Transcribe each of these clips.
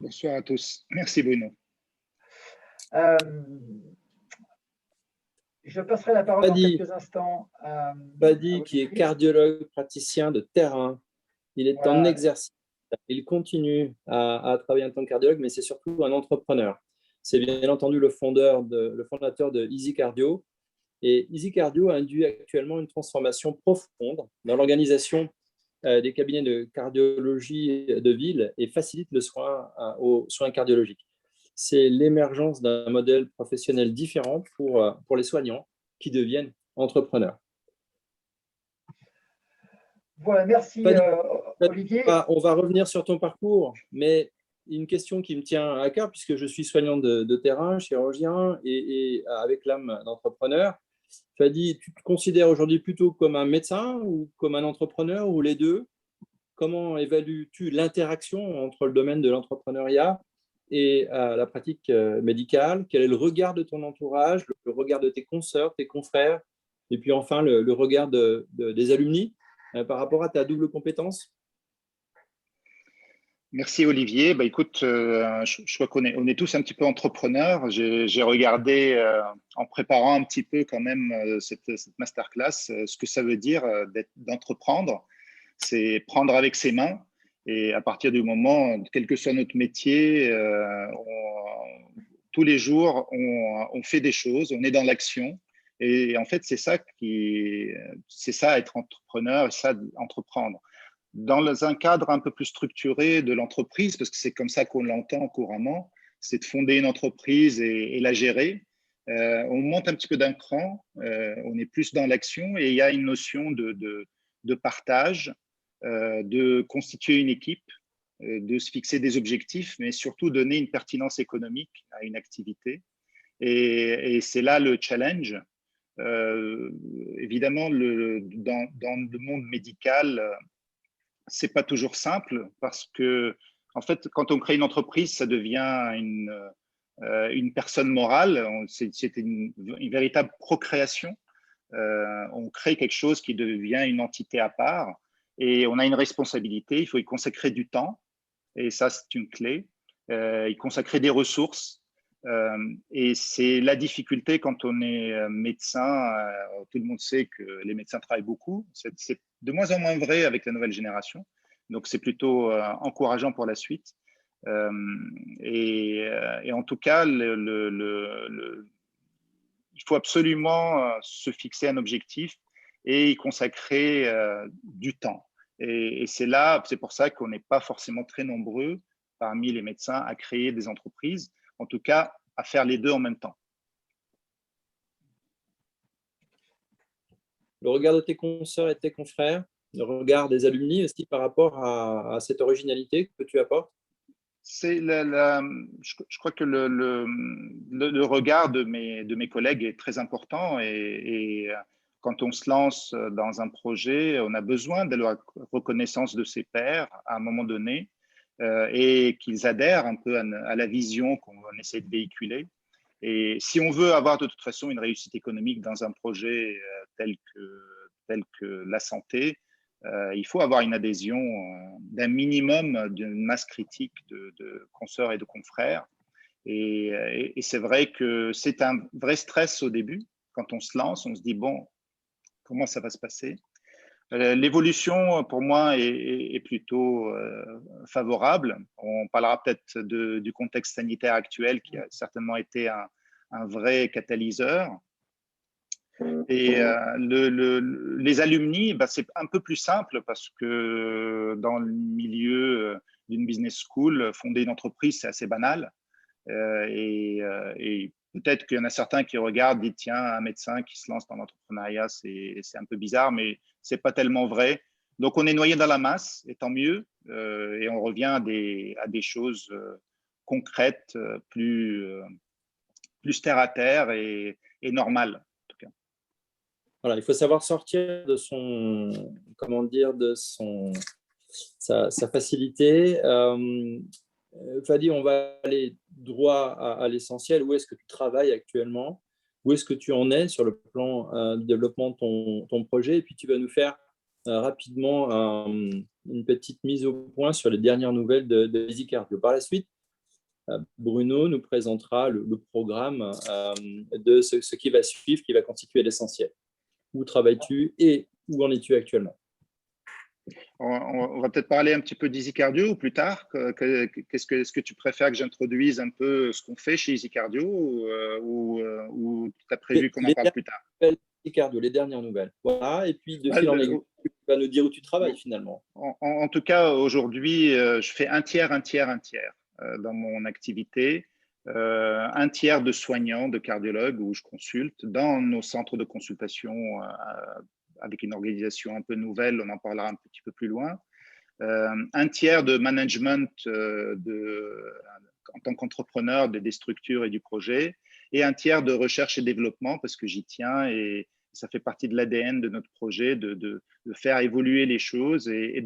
Bonsoir à tous. Merci Bruno. Euh, je passerai la parole dans quelques instants à Fadi, qui est cardiologue praticien de terrain. Il est en exercice. Il continue à travailler en tant que cardiologue, mais c'est surtout un entrepreneur. C'est bien entendu le fondateur de Easy Cardio. Et Easy Cardio induit actuellement une transformation profonde dans l'organisation des cabinets de cardiologie de ville et facilite le soin aux soins cardiologiques. C'est l'émergence d'un modèle professionnel différent pour les soignants qui deviennent entrepreneurs. Voilà, merci Olivier. On va revenir sur ton parcours, mais une question qui me tient à cœur puisque je suis soignant de terrain, chirurgien et avec l'âme d'entrepreneur. Fadi, tu te considères aujourd'hui plutôt comme un médecin ou comme un entrepreneur ou les deux? Comment évalues-tu l'interaction entre le domaine de l'entrepreneuriat et la pratique médicale? Quel est le regard de ton entourage, le regard de tes consoeurs, tes confrères, et puis enfin le regard des alumni par rapport à ta double compétence? Merci Olivier. Écoute, je crois qu'on est tous un petit peu entrepreneurs. J'ai regardé en préparant un petit peu quand même cette masterclass ce que ça veut dire d'entreprendre. C'est prendre avec ses mains et à partir du moment, quel que soit notre métier, tous les jours, on fait des choses, on est dans l'action. Et en fait, c'est ça être entrepreneur et ça entreprendre. Dans un cadre un peu plus structuré de l'entreprise, parce que c'est comme ça qu'on l'entend couramment, c'est de fonder une entreprise et la gérer. On monte un petit peu d'un cran, on est plus dans l'action et il y a une notion de partage, de constituer une équipe, de se fixer des objectifs, mais surtout donner une pertinence économique à une activité. Et c'est là le challenge. Évidemment, dans le monde médical, c'est pas toujours simple parce que, en fait, quand on crée une entreprise, ça devient une personne morale. C'est une véritable procréation. On crée quelque chose qui devient une entité à part et on a une responsabilité. Il faut y consacrer du temps et ça, c'est une clé. Y consacrer des ressources. Et c'est la difficulté quand on est médecin. Tout le monde sait que les médecins travaillent beaucoup. C'est de moins en moins vrai avec la nouvelle génération. Donc, c'est plutôt encourageant pour la suite. Et en tout cas, il faut absolument se fixer un objectif et y consacrer du temps. Et c'est pour ça qu'on n'est pas forcément très nombreux parmi les médecins à créer des entreprises, en tout cas à faire les deux en même temps. Le regard de tes consoeurs et de tes confrères, le regard des alumni aussi par rapport à cette originalité que tu apportes? Je crois que le regard de mes collègues est très important et quand on se lance dans un projet, on a besoin de la reconnaissance de ses pairs à un moment donné et qu'ils adhèrent un peu à la vision qu'on essaie de véhiculer. Et si on veut avoir de toute façon une réussite économique dans un projet tel que la santé, il faut avoir une adhésion d'un minimum d'une masse critique de consoeurs et de confrères. Et c'est vrai que c'est un vrai stress au début. Quand on se lance, on se dit, bon, comment ça va se passer? L'évolution, pour moi, est plutôt favorable. On parlera peut-être du contexte sanitaire actuel qui a certainement été un vrai catalyseur. Et les alumni, c'est un peu plus simple parce que dans le milieu d'une business school, fonder une entreprise, c'est assez banal. Et peut-être qu'il y en a certains qui regardent, disent tiens, un médecin qui se lance dans l'entrepreneuriat, c'est un peu bizarre, mais c'est pas tellement vrai. Donc on est noyé dans la masse, et tant mieux. Et on revient à des choses concrètes, plus terre à terre et normales. Voilà, il faut savoir sortir de sa facilité. Fadi, on va aller droit à l'essentiel. Où est-ce que tu travailles actuellement? Où est-ce que tu en es sur le plan de développement de ton projet? Et puis, tu vas nous faire rapidement une petite mise au point sur les dernières nouvelles de Easy Cardio. Par la suite, Bruno nous présentera le programme de ce qui va suivre, qui va constituer l'essentiel. Où travailles-tu et où en es-tu actuellement? On va peut-être parler un petit peu d'EasyCardio ou plus tard. Est-ce que tu préfères que j'introduise un peu ce qu'on fait chez EasyCardio ou tu as prévu qu'on en parle plus tard? EasyCardio, les dernières nouvelles. Voilà, et puis de Bah, fil en aiguille, tu vas nous dire où tu travailles finalement. En tout cas, aujourd'hui, je fais un tiers dans mon activité. Un tiers de soignants, de cardiologues où je consulte dans nos centres de consultation avec une organisation un peu nouvelle, on en parlera un petit peu plus loin. Un tiers de management en tant qu'entrepreneur des structures et du projet, et un tiers de recherche et développement parce que j'y tiens et ça fait partie de l'ADN de notre projet de faire évoluer les choses et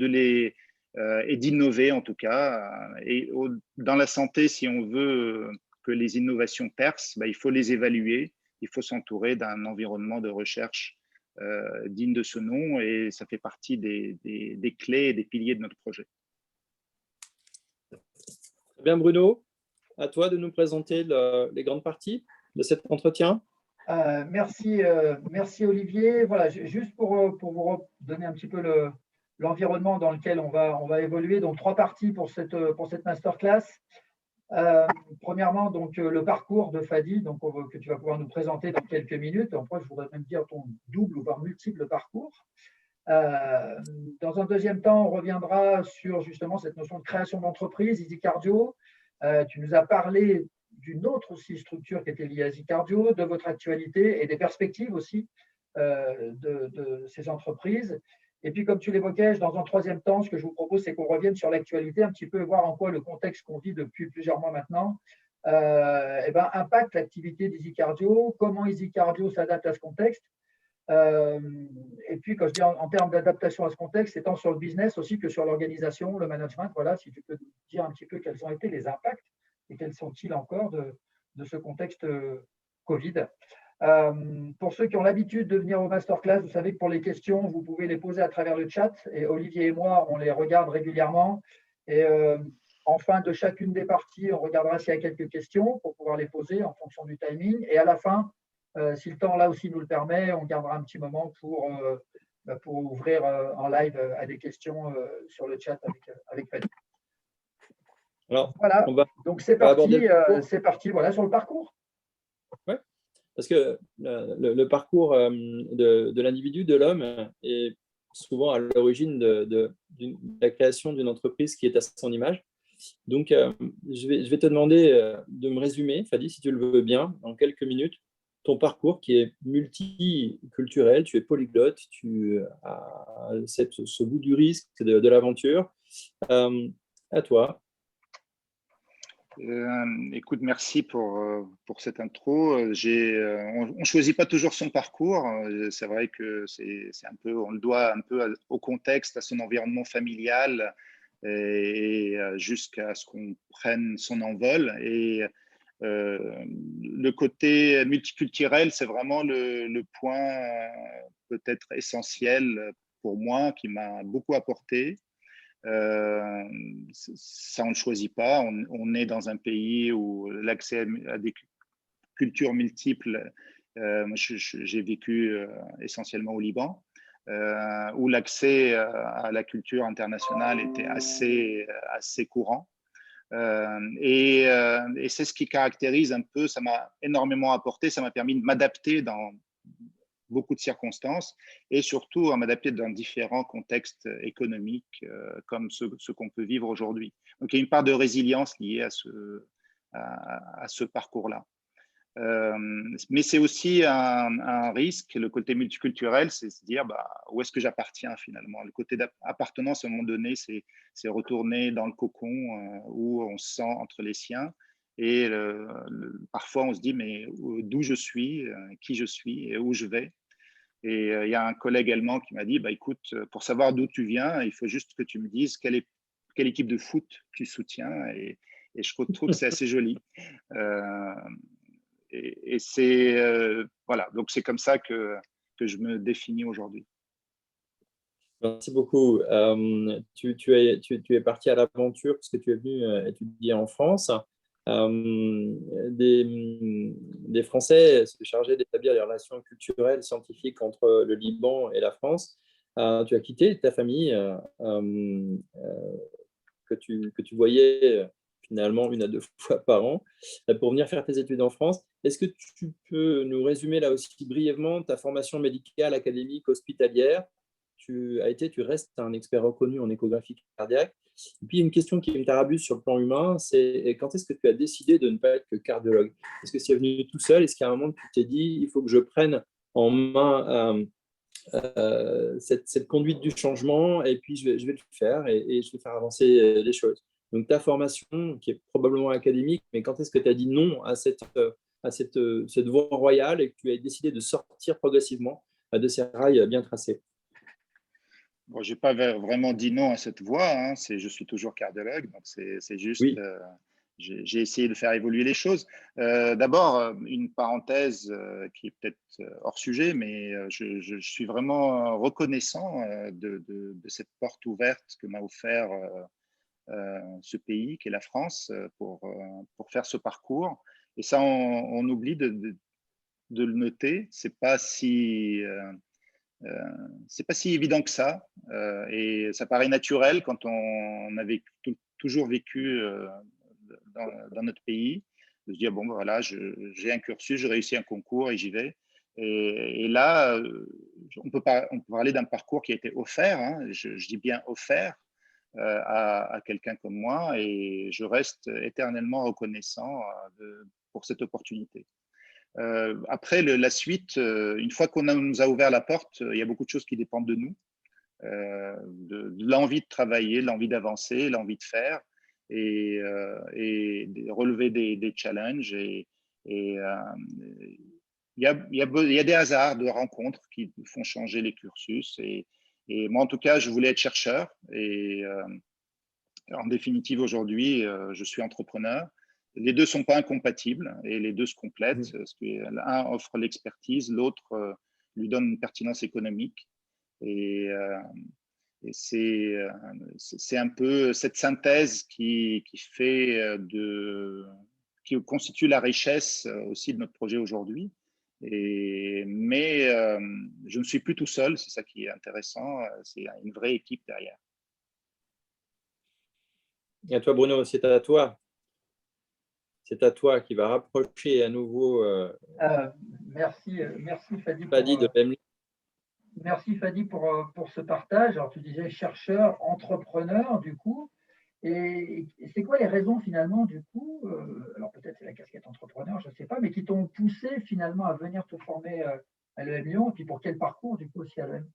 d'innover en tout cas. Et dans la santé, si on veut que les innovations percent, il faut les évaluer, il faut s'entourer d'un environnement de recherche digne de ce nom et ça fait partie des clés et des piliers de notre projet. Très bien Bruno, à toi de nous présenter les grandes parties de cet entretien. Merci Olivier. Voilà, juste pour vous donner un petit peu l'environnement dans lequel on va évoluer. Donc 3 parties pour cette masterclass. Premièrement, donc le parcours de Fadi, donc que tu vas pouvoir nous présenter dans quelques minutes. Après, je voudrais même dire ton double ou voire multiple parcours. Dans un deuxième temps, on reviendra sur justement cette notion de création d'entreprise, EasyCardio. Tu nous as parlé d'une autre aussi structure qui était liée à EasyCardio, de votre actualité et des perspectives aussi de ces entreprises. Et puis, comme tu l'évoquais, dans un troisième temps, ce que je vous propose, c'est qu'on revienne sur l'actualité, un petit peu voir en quoi le contexte qu'on vit depuis plusieurs mois maintenant impacte l'activité d'EasyCardio, comment EasyCardio s'adapte à ce contexte. Et puis, quand je dis en termes d'adaptation à ce contexte, c'est tant sur le business aussi que sur l'organisation, le management. Voilà, si tu peux dire un petit peu quels ont été les impacts et quels sont-ils encore de ce contexte Covid. Pour ceux qui ont l'habitude de venir au masterclass, vous savez que pour les questions, vous pouvez les poser à travers le chat et Olivier et moi, on les regarde régulièrement. Et en fin de chacune des parties, on regardera s'il y a quelques questions pour pouvoir les poser en fonction du timing. Et à la fin, si le temps là aussi nous le permet, on gardera un petit moment pour ouvrir en live à des questions sur le chat avec Fadi. Alors, voilà, donc c'est parti voilà, sur le parcours. Ouais. Parce que le parcours de l'individu, de l'homme, est souvent à l'origine de la création d'une entreprise qui est à son image. Donc, je vais te demander de me résumer, Fadi, si tu le veux bien, en quelques minutes, ton parcours qui est multiculturel, tu es polyglotte, tu as ce goût du risque, de l'aventure. À toi. Écoute, merci pour cette intro. On ne choisit pas toujours son parcours. C'est vrai que on le doit un peu au contexte, à son environnement familial et jusqu'à ce qu'on prenne son envol. Et le côté multiculturel, c'est vraiment le point peut-être essentiel pour moi qui m'a beaucoup apporté. Ça, on ne choisit pas. On est dans un pays où l'accès à des cultures multiples, moi, j'ai vécu essentiellement au Liban, où l'accès à la culture internationale était assez courant. Et c'est ce qui caractérise un peu, ça m'a énormément apporté, ça m'a permis de m'adapter dans beaucoup de circonstances et surtout à m'adapter dans différents contextes économiques comme ceux qu'on peut vivre aujourd'hui. Donc, il y a une part de résilience liée à ce parcours-là. Mais c'est aussi un risque, le côté multiculturel, c'est se dire où est-ce que j'appartiens finalement. Le côté d'appartenance, à un moment donné, c'est retourner dans le cocon où on se sent entre les siens. Et parfois, on se dit, mais d'où je suis, qui je suis et où je vais. Et il y a un collègue allemand qui m'a dit, écoute, pour savoir d'où tu viens, il faut juste que tu me dises quelle équipe de foot tu soutiens. Et je trouve que c'est assez joli. Et c'est voilà, donc c'est comme ça que je me définis aujourd'hui. Merci beaucoup. Tu es parti à l'aventure parce que tu es venu étudier en France. des Français chargés d'établir les relations culturelles, scientifiques entre le Liban et la France. Tu as quitté ta famille que tu voyais finalement 1 à 2 fois par an pour venir faire tes études en France. Est-ce que tu peux nous résumer là aussi brièvement ta formation médicale, académique, hospitalière? Tu restes un expert reconnu en échographie cardiaque. Et puis, une question qui me tarabuse sur le plan humain, c'est quand est-ce que tu as décidé de ne pas être que cardiologue? Est-ce que c'est venu tout seul? Est-ce qu'à un moment, tu t'es dit, il faut que je prenne en main cette conduite du changement et puis je vais le faire et je vais faire avancer les choses? Donc, ta formation, qui est probablement académique, mais quand est-ce que tu as dit non à cette voie royale et que tu as décidé de sortir progressivement de ces rails bien tracés? Bon, je n'ai pas vraiment dit non à cette voie, hein. Je suis toujours cardiologue, donc c'est juste, Oui. j'ai essayé de faire évoluer les choses. D'abord, une parenthèse qui est peut-être hors sujet, mais je suis vraiment reconnaissant de cette porte ouverte que m'a offert ce pays, qui est la France, pour faire ce parcours. Et ça, on oublie de le noter. C'est pas si évident que ça, et ça paraît naturel quand on a toujours vécu dans notre pays, de se dire bon, ben voilà, j'ai un cursus, je réussis un concours et j'y vais. Et là, on peut parler d'un parcours qui a été offert, hein, je dis bien offert à quelqu'un comme moi, et je reste éternellement reconnaissant pour cette opportunité. Après, la suite, une fois qu'on nous a ouvert la porte, il y a beaucoup de choses qui dépendent de nous, de l'envie de travailler, de l'envie d'avancer, l'envie de faire et de relever des challenges. Il y a des hasards de rencontres qui font changer les cursus. Et moi, en tout cas, je voulais être chercheur. Et en définitive, aujourd'hui, je suis entrepreneur. Les deux ne sont pas incompatibles et les deux se complètent. Parce que l'un offre l'expertise, l'autre lui donne une pertinence économique. Et c'est un peu cette synthèse qui constitue la richesse aussi de notre projet aujourd'hui. Mais je ne suis plus tout seul, c'est ça qui est intéressant. C'est une vraie équipe derrière. Et à toi, Bruno, c'est à toi. C'est à toi qui va rapprocher à nouveau Merci Fadi Fadi de l'EMLI. merci Fadi pour ce partage. Alors, tu disais chercheur, entrepreneur, du coup. Et c'est quoi les raisons finalement, du coup, alors peut-être c'est la casquette entrepreneur, je ne sais pas, mais qui t'ont poussé finalement à venir te former à l'EM Lyon, et puis pour quel parcours, du coup, aussi à l'EM?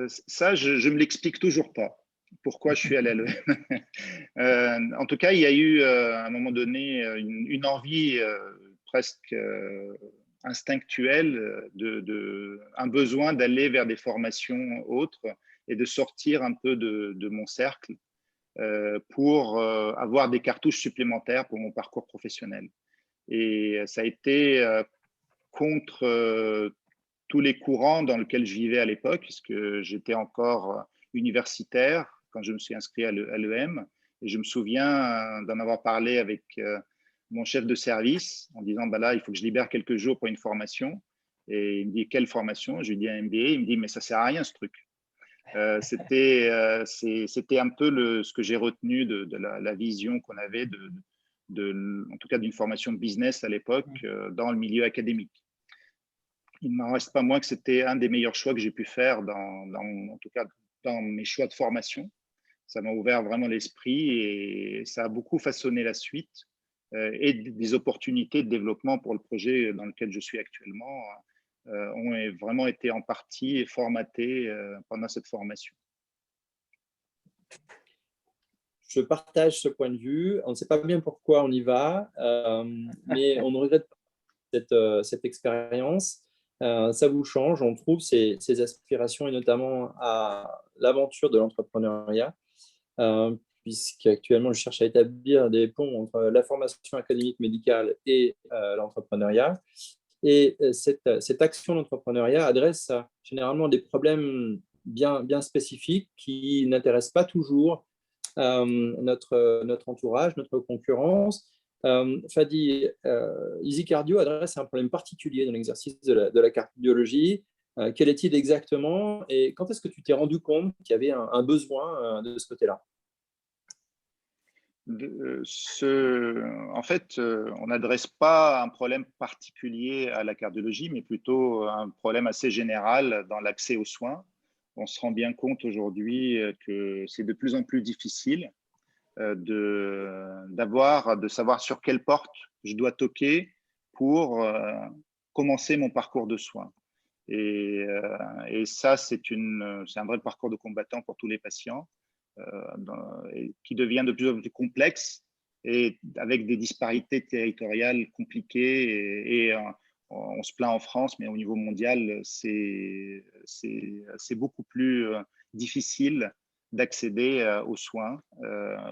Ça, je ne me l'explique toujours pas. Pourquoi je suis allé à l'EM. En tout cas, il y a eu à un moment donné une envie presque instinctuelle, un besoin d'aller vers des formations autres et de sortir un peu de mon cercle pour avoir des cartouches supplémentaires pour mon parcours professionnel. Et ça a été contre tous les courants dans lesquels je vivais à l'époque, puisque j'étais encore universitaire quand je me suis inscrit à l'EM. Et je me souviens d'en avoir parlé avec mon chef de service en disant bah là, il faut que je libère quelques jours pour une formation. Et il me dit quelle formation? Je lui dis un MBA. Il me dit mais ça sert à rien ce truc. C'était un peu ce que j'ai retenu de la vision qu'on avait en tout cas d'une formation de business à l'époque dans le milieu académique. Il ne m'en reste pas moins que c'était un des meilleurs choix que j'ai pu faire en tout cas dans mes choix de formation. Ça m'a ouvert vraiment l'esprit et ça a beaucoup façonné la suite et des opportunités de développement pour le projet dans lequel je suis actuellement ont vraiment été en partie formatées pendant cette formation. Je partage ce point de vue. On ne sait pas bien pourquoi on y va, mais on ne regrette pas cette expérience. Ça vous change, on trouve ces aspirations et notamment à l'aventure de l'entrepreneuriat, puisqu'actuellement, je cherche à établir des ponts entre la formation académique médicale et l'entrepreneuriat. Et cette action d'entrepreneuriat adresse généralement des problèmes bien spécifiques qui n'intéressent pas toujours notre entourage, notre concurrence. Fadi, Easy Cardio adresse un problème particulier dans l'exercice de la cardiologie. Quel est-il exactement et quand est-ce que tu t'es rendu compte qu'il y avait un besoin de ce côté-là? En fait, on n'adresse pas un problème particulier à la cardiologie, mais plutôt un problème assez général dans l'accès aux soins. On se rend bien compte aujourd'hui que c'est de plus en plus difficile de savoir sur quelle porte je dois toquer pour commencer mon parcours de soins. Et ça, c'est un vrai parcours de combattant pour tous les patients qui devient de plus en plus complexe et avec des disparités territoriales compliquées. On se plaint en France, mais au niveau mondial, c'est beaucoup plus difficile d'accéder aux soins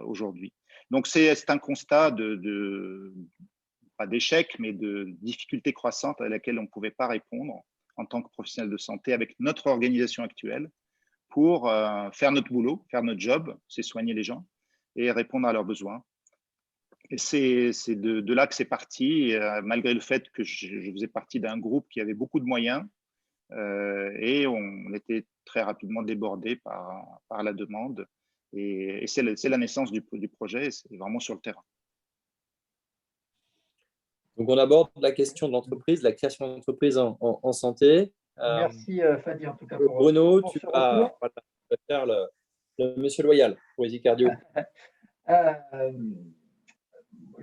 aujourd'hui. Donc, c'est un constat pas d'échec, mais de difficultés croissantes à laquelle on ne pouvait pas répondre en tant que professionnel de santé avec notre organisation actuelle pour faire notre boulot, faire notre job, c'est soigner les gens et répondre à leurs besoins. Et c'est de là que c'est parti, malgré le fait que je faisais partie d'un groupe qui avait beaucoup de moyens et on était très rapidement débordé par la demande. Et c'est la naissance du projet, c'est vraiment sur le terrain. Donc, on aborde la question de l'entreprise, la création d'entreprise en santé. Merci Fadi en tout cas pour Bruno, pour tu ce vas retour. faire le monsieur loyal pour Easy Cardio.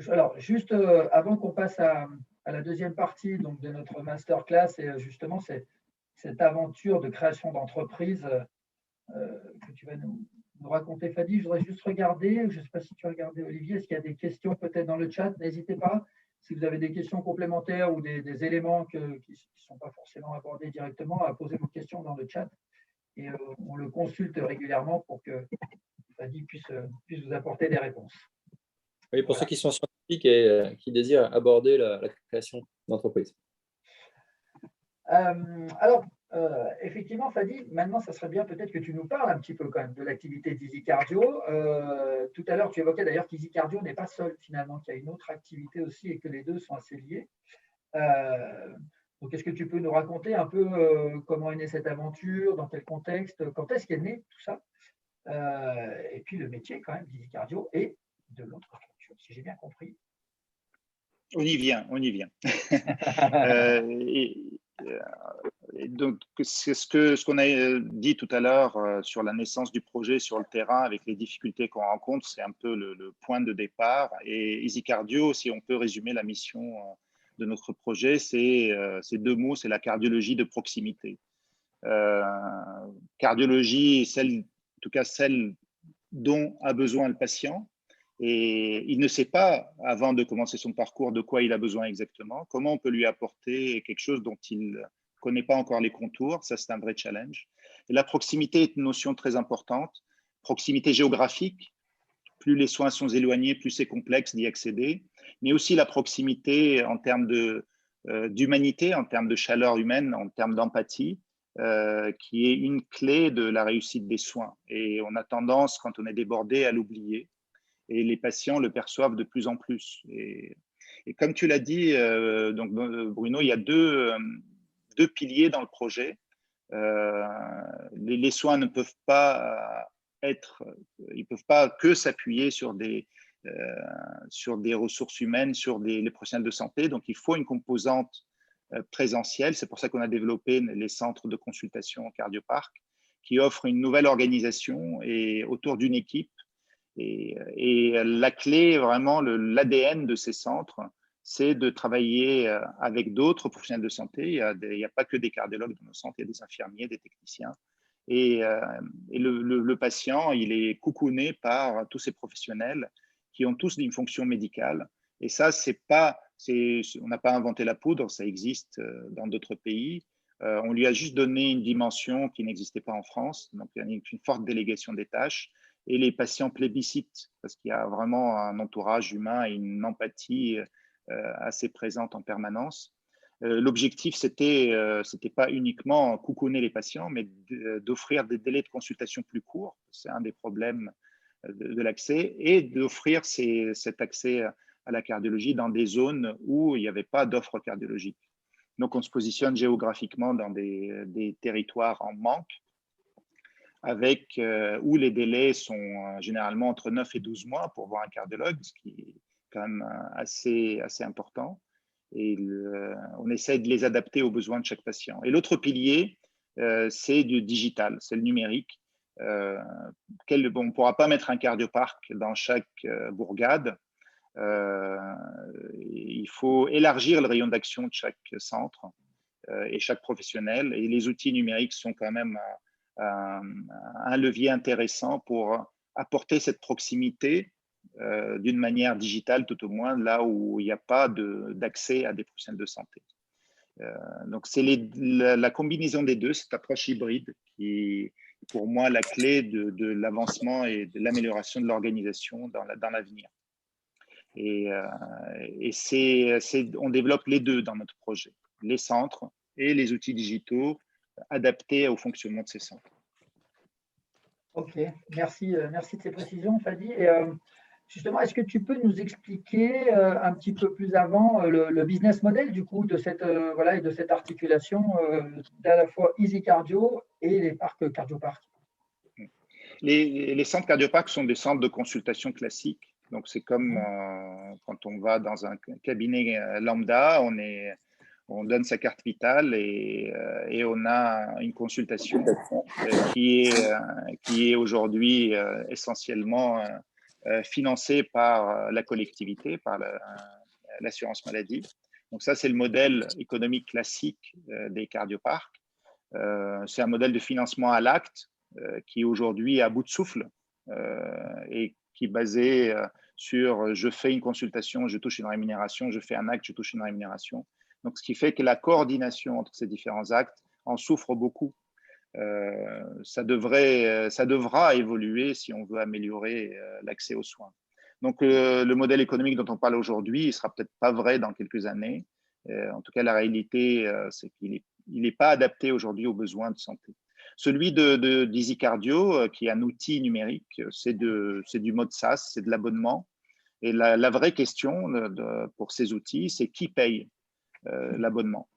Alors, juste avant qu'on passe à la deuxième partie donc, de notre masterclass et justement cette aventure de création d'entreprise que tu vas nous raconter, Fadi, je voudrais juste regarder, je ne sais pas si tu as regardé Olivier, est-ce qu'il y a des questions peut-être dans le chat? N'hésitez pas, si vous avez des questions complémentaires ou des éléments qui ne sont pas forcément abordés directement, à poser vos questions dans le chat et on le consulte régulièrement pour que Fadi puisse vous apporter des réponses. Oui, pour ceux qui sont scientifiques et qui désirent aborder la création d'entreprise. Alors, effectivement, Fadi, maintenant, ça serait bien peut-être que tu nous parles un petit peu quand même de l'activité d'Easy Cardio. Tout à l'heure, tu évoquais d'ailleurs qu'Easy Cardio n'est pas seul finalement, qu'il y a une autre activité aussi et que les deux sont assez liés. Donc, est-ce que tu peux nous raconter un peu comment est née cette aventure, dans quel contexte, quand est-ce qu'est née tout ça et puis le métier quand même d'Easy Cardio et de l'autre structure, si j'ai bien compris. On y vient. Et donc, c'est ce qu'on a dit tout à l'heure sur la naissance du projet sur le terrain avec les difficultés qu'on rencontre, c'est un peu le point de départ. Et Easy Cardio, si on peut résumer la mission de notre projet, c'est deux mots, c'est la cardiologie de proximité. Cardiologie, en tout cas celle dont a besoin le patient. Et il ne sait pas, avant de commencer son parcours, de quoi il a besoin exactement, comment on peut lui apporter quelque chose dont il ne connaît pas encore les contours. Ça, c'est un vrai challenge. Et la proximité est une notion très importante. Proximité géographique, plus les soins sont éloignés, plus c'est complexe d'y accéder, mais aussi la proximité en termes d'humanité, en termes de chaleur humaine, en termes d'empathie, qui est une clé de la réussite des soins. Et on a tendance, quand on est débordé, à l'oublier. Et les patients le perçoivent de plus en plus. Et comme tu l'as dit, donc Bruno, il y a deux piliers dans le projet. Les soins ne peuvent pas ils peuvent pas que s'appuyer sur des ressources humaines, sur les professionnels de santé. Donc, il faut une composante présentielle. C'est pour ça qu'on a développé les centres de consultation Cardiopark, qui offrent une nouvelle organisation et autour d'une équipe. Et la clé, vraiment, l'ADN de ces centres, c'est de travailler avec d'autres professionnels de santé. Il n'y a pas que des cardiologues dans nos centres, il y a des infirmiers, des techniciens. Et le patient, il est coucouné par tous ces professionnels qui ont tous une fonction médicale. Et ça, on n'a pas inventé la poudre, ça existe dans d'autres pays. On lui a juste donné une dimension qui n'existait pas en France, donc il y a une forte délégation des tâches. Et les patients plébiscitent parce qu'il y a vraiment un entourage humain et une empathie assez présente en permanence. L'objectif, c'était pas uniquement coucouner les patients, mais d'offrir des délais de consultation plus courts. C'est un des problèmes de l'accès et d'offrir cet accès à la cardiologie dans des zones où il n'y avait pas d'offre cardiologique. Donc, on se positionne géographiquement dans des territoires en manque, où les délais sont généralement entre 9 et 12 mois pour voir un cardiologue, ce qui est quand même assez important. Et on essaie de les adapter aux besoins de chaque patient. Et l'autre pilier, c'est du digital, c'est le numérique. On ne pourra pas mettre un cardioparc dans chaque bourgade. Il faut élargir le rayon d'action de chaque centre et chaque professionnel. Et les outils numériques sont quand même un levier intéressant pour apporter cette proximité d'une manière digitale, tout au moins, là où il n'y a pas d'accès à des professionnels de santé. Donc, c'est la combinaison des deux, cette approche hybride, qui est pour moi la clé de l'avancement et de l'amélioration de l'organisation dans l'avenir. Et on développe les deux dans notre projet, les centres et les outils digitaux adaptés au fonctionnement de ces centres. Ok, merci de ces précisions, Fadi. Et justement, est-ce que tu peux nous expliquer un petit peu plus avant le business model du coup de cette articulation d'à la fois Easy Cardio et les parcs cardioparcs? Les centres cardioparcs sont des centres de consultation classiques. Donc, c'est comme quand on va dans un cabinet lambda, on donne sa carte vitale et on a une consultation qui est aujourd'hui essentiellement financée par la collectivité, par l'assurance maladie. Donc ça, c'est le modèle économique classique des cardioparcs. C'est un modèle de financement à l'acte qui est aujourd'hui à bout de souffle et qui est basé sur je fais une consultation, je touche une rémunération, je fais un acte, je touche une rémunération. Donc, ce qui fait que la coordination entre ces différents actes en souffre beaucoup. Ça devra évoluer si on veut améliorer l'accès aux soins. Donc, le modèle économique dont on parle aujourd'hui, il ne sera peut-être pas vrai dans quelques années. En tout cas, la réalité, c'est qu'il n'est pas adapté aujourd'hui aux besoins de santé. Celui d'Easy Cardio, qui est un outil numérique, c'est du mode SaaS, c'est de l'abonnement. Et la vraie question pour ces outils, c'est qui paye l'abonnement.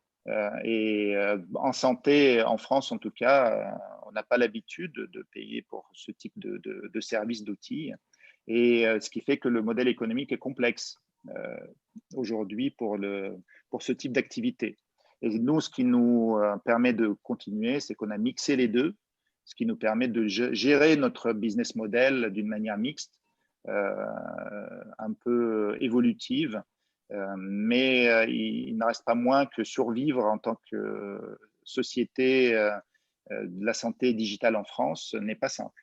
En santé, en France en tout cas, on n'a pas l'habitude de payer pour ce type de service d'outils. Et ce qui fait que le modèle économique est complexe aujourd'hui pour ce type d'activité. Et nous, ce qui nous permet de continuer, c'est qu'on a mixé les deux, ce qui nous permet de gérer notre business model d'une manière mixte, un peu évolutive, mais il ne reste pas moins que survivre en tant que société de la santé digitale en France n'est pas simple.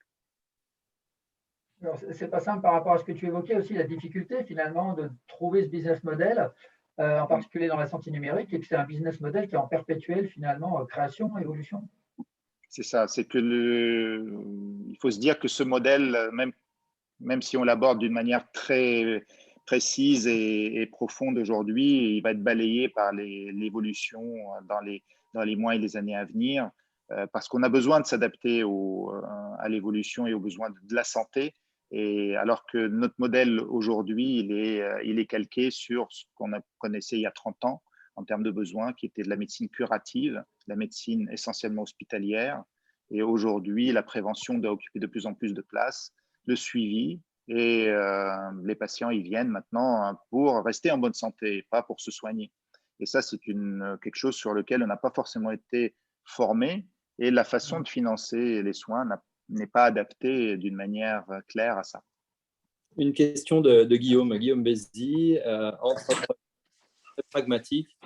Ce n'est pas simple par rapport à ce que tu évoquais aussi, la difficulté finalement de trouver ce business model, en particulier dans la santé numérique, et que c'est un business model qui est en perpétuelle finalement création, évolution. C'est ça, c'est que il faut se dire que ce modèle, même si on l'aborde d'une manière très précise et profonde aujourd'hui, il va être balayé par l'évolution dans les mois et les années à venir, parce qu'on a besoin de s'adapter à l'évolution et aux besoins de la santé. Et alors que notre modèle aujourd'hui, il est calqué sur ce qu'on connaissait il y a 30 ans en termes de besoins, qui était de la médecine curative, la médecine essentiellement hospitalière. Et aujourd'hui, la prévention doit occuper de plus en plus de place, le suivi, et les patients, ils viennent maintenant pour rester en bonne santé, pas pour se soigner. Et ça, c'est quelque chose sur lequel on n'a pas forcément été formé, et la façon de financer les soins n'est pas adaptée d'une manière claire à ça. Une question de Guillaume Bézi, entrepreneur très pragmatique,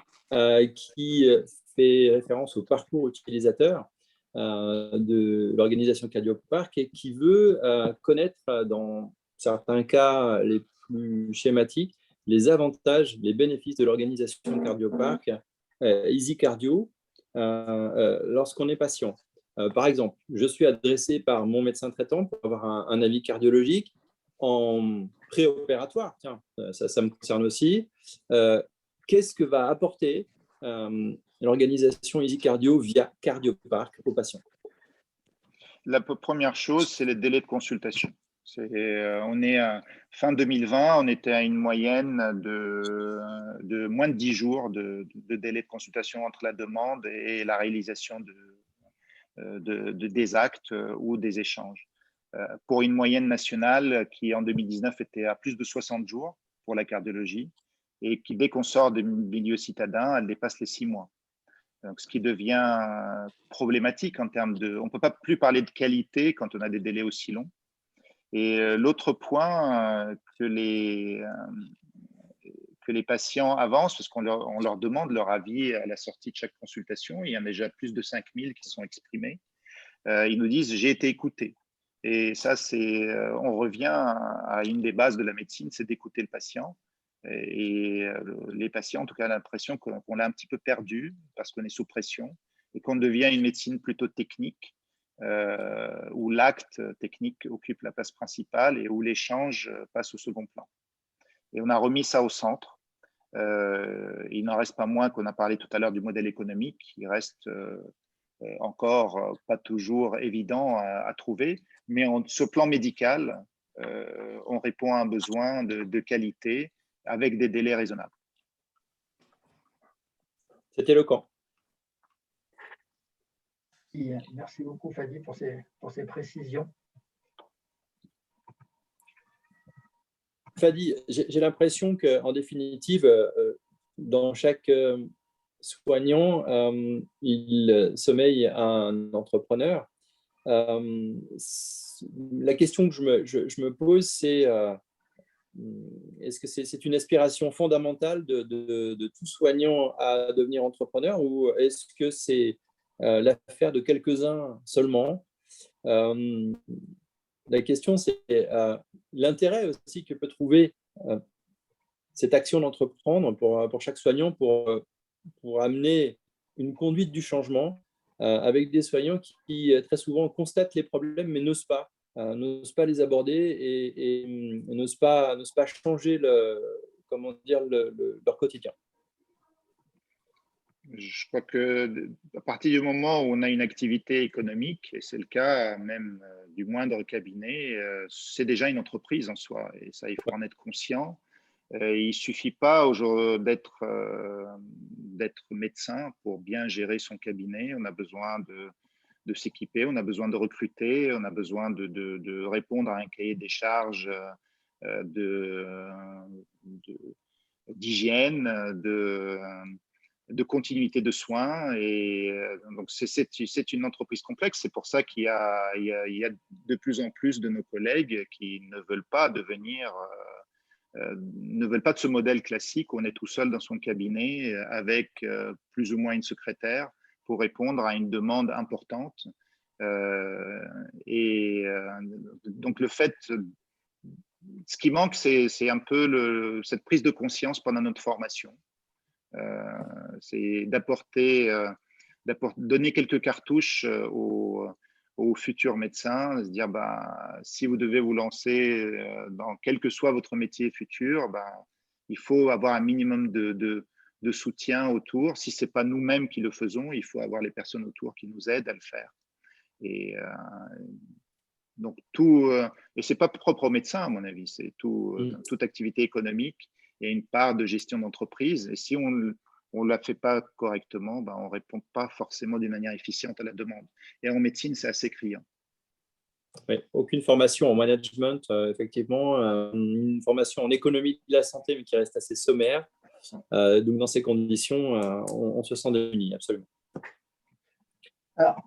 qui fait référence au parcours utilisateur de l'organisation Cardioparc et qui veut connaître, dans certains cas les plus schématiques, les avantages, les bénéfices de l'organisation Cardioparc Easy Cardio lorsqu'on est patient. Par exemple, je suis adressé par mon médecin traitant pour avoir un avis cardiologique en préopératoire. Tiens, ça me concerne aussi. Qu'est-ce que va apporter l'organisation Easy Cardio via Cardioparc aux patients? La première chose, c'est les délais de consultation. On est fin 2020, on était à une moyenne de moins de 10 jours de délai de consultation entre la demande et la réalisation des actes ou des échanges. Pour une moyenne nationale qui, en 2019, était à plus de 60 jours pour la cardiologie et qui, dès qu'on sort des milieux citadins, elle dépasse les 6 mois. Donc, ce qui devient problématique en termes de… On ne peut pas plus parler de qualité quand on a des délais aussi longs. Et l'autre point que les patients avancent, parce qu'on leur demande leur avis à la sortie de chaque consultation, il y en a déjà plus de 5000 qui sont exprimés, ils nous disent « j'ai été écouté ». Et ça, on revient à une des bases de la médecine, c'est d'écouter le patient. Et les patients, en tout cas, ont l'impression qu'on l'a un petit peu perdu parce qu'on est sous pression et qu'on devient une médecine plutôt technique, où l'acte technique occupe la place principale et où l'échange passe au second plan. Et on a remis ça au centre. Il n'en reste pas moins qu'on a parlé tout à l'heure du modèle économique, qui reste encore pas toujours évident à trouver, mais sur le plan médical, on répond à un besoin de qualité avec des délais raisonnables. C'est éloquent. Merci beaucoup, Fadi, pour ces précisions. Fadi, j'ai l'impression qu'en définitive, dans chaque soignant, il sommeille un entrepreneur. La question que je me pose, c'est est-ce que c'est une aspiration fondamentale de tout soignant à devenir entrepreneur, ou est-ce que c'est l'affaire de quelques-uns seulement? La question, c'est l'intérêt aussi que peut trouver cette action d'entreprendre pour chaque soignant pour amener une conduite du changement avec des soignants qui très souvent constatent les problèmes mais n'osent pas les aborder et n'osent pas changer leur quotidien. Je crois qu'à partir du moment où on a une activité économique, et c'est le cas même du moindre cabinet, c'est déjà une entreprise en soi, et ça, il faut en être conscient. Il ne suffit pas d'être médecin pour bien gérer son cabinet. On a besoin de s'équiper, on a besoin de recruter, on a besoin de répondre à un cahier des charges d'hygiène, de continuité de soins. Et donc, c'est une entreprise complexe. C'est pour ça qu'il y a de plus en plus de nos collègues qui ne veulent pas ne veulent pas de ce modèle classique où on est tout seul dans son cabinet avec plus ou moins une secrétaire pour répondre à une demande importante. Donc, ce qui manque, c'est un peu cette prise de conscience pendant notre formation. C'est donner quelques cartouches aux futurs médecins, se dire si vous devez vous lancer dans quel que soit votre métier futur, il faut avoir un minimum de soutien autour. Si ce n'est pas nous-mêmes qui le faisons, il faut avoir les personnes autour qui nous aident à le faire. Et donc et c'est pas propre aux médecins à mon avis, c'est toute activité économique. Il y a une part de gestion d'entreprise, et si on ne la fait pas correctement, on ne répond pas forcément d'une manière efficiente à la demande. Et en médecine, c'est assez criant. Oui, aucune formation en management, effectivement, une formation en économie de la santé, mais qui reste assez sommaire. Donc, dans ces conditions, on se sent démuni, absolument. Alors,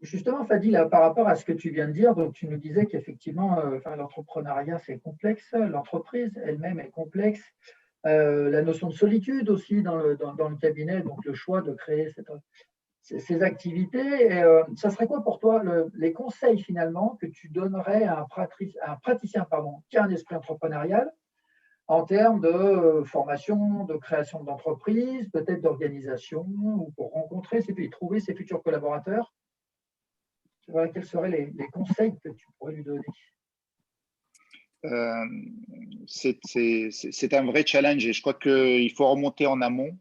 justement, Fadi, là, par rapport à ce que tu viens de dire, donc tu nous disais qu'effectivement, l'entrepreneuriat, c'est complexe, l'entreprise elle-même est complexe. La notion de solitude aussi dans le cabinet, donc le choix de créer ces activités. Et, ça serait quoi pour toi les conseils finalement que tu donnerais à un praticien qui a un esprit entrepreneurial en termes de formation, de création d'entreprise, peut-être d'organisation, ou pour rencontrer et trouver ses futurs collaborateurs? Voilà, quels seraient les conseils que tu pourrais lui donner? C'est un vrai challenge, et je crois qu'il faut remonter en amont.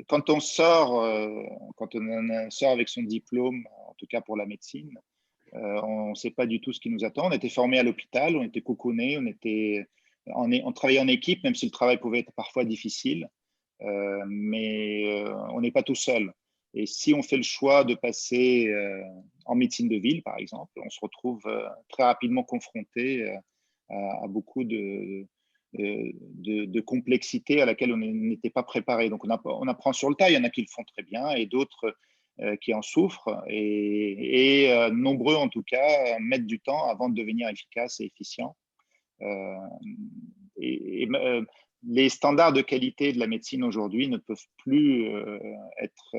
Quand on sort avec son diplôme, en tout cas pour la médecine, On ne sait pas du tout ce qui nous attend. On était formés à l'hôpital, on était coucounés, on travaillait en équipe, même si le travail pouvait être parfois difficile, mais on n'est pas tout seul. Et si on fait le choix de passer en médecine de ville, par exemple, on se retrouve très rapidement confronté à beaucoup de complexité à laquelle on n'était pas préparé. Donc, on apprend sur le tas. Il y en a qui le font très bien et d'autres qui en souffrent. Et nombreux, en tout cas, mettent du temps avant de devenir efficaces et efficients. Les standards de qualité de la médecine aujourd'hui ne peuvent plus être